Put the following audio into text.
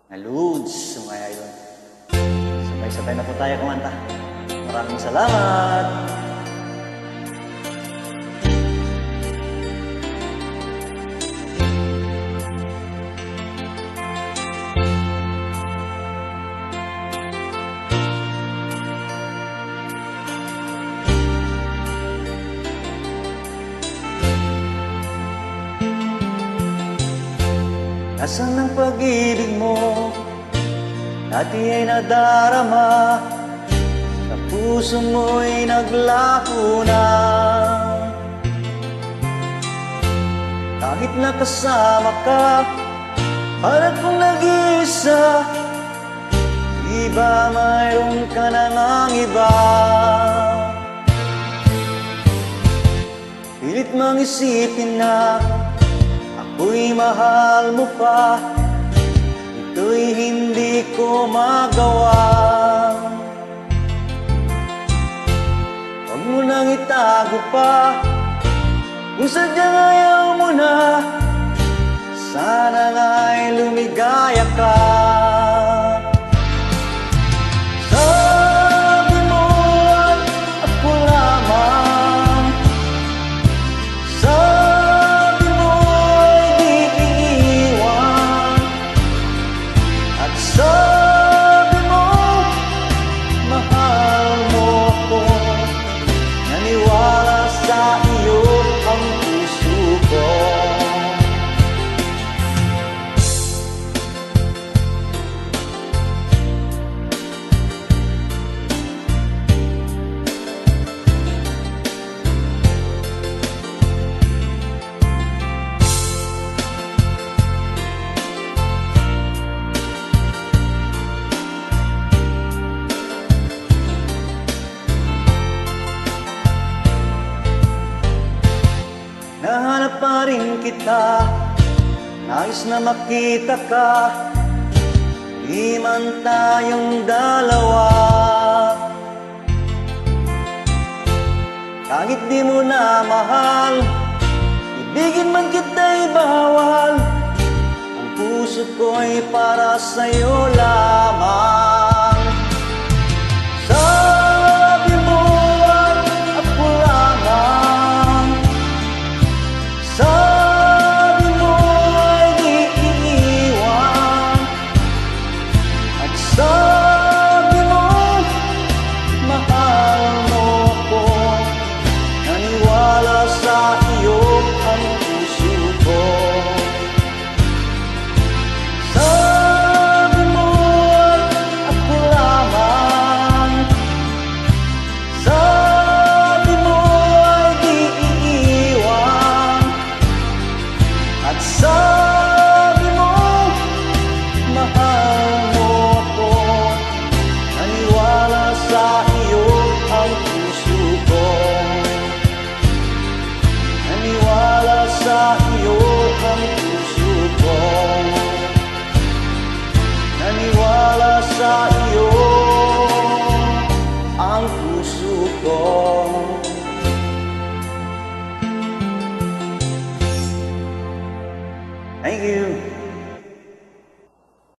na Lods. So kaya yun, sabay-sabay na po tayo kumanta. Maraming salamat! Nasaan ang pag-ibig mo? Dati ay nadarama, sa puso mo'y naglako na. Kahit nakasama ka, para kung nag-iisa, di ba mayroon ka na ngang iba? Pilit mang isipin na ako'y mahal mo pa, ito'y hindi ko magawa. Huwag mo nang itago pa, kung sadyang ayaw mo na, sana nga'y lumigaya ka. Sabi mo ay ako lamang, sabi mo ay di iiwan, at sabi mo mahal mo ako. Naniwala sa iyo ang puso ko. Nahanap pa rin kita, nais na makita ka, di man tayong dalawa. Kahit di mo na mahal, ibigin man kita'y bawal, ang puso ko'y para sa'yo lamang. Sabi mo ay ako lamang, sabi mo ay di iiwan, at sabi mo mahal mo ko. Naniwala sa iyo ang puso ko. Sabi mo ay ako lamang, sabi mo ay di iiwan, at sabi mo mahal mo ko. Naniwala sa iyo ang puso ko. Naniwala sa iyo ang puso ko. Naniwala sa iyo ang puso ko.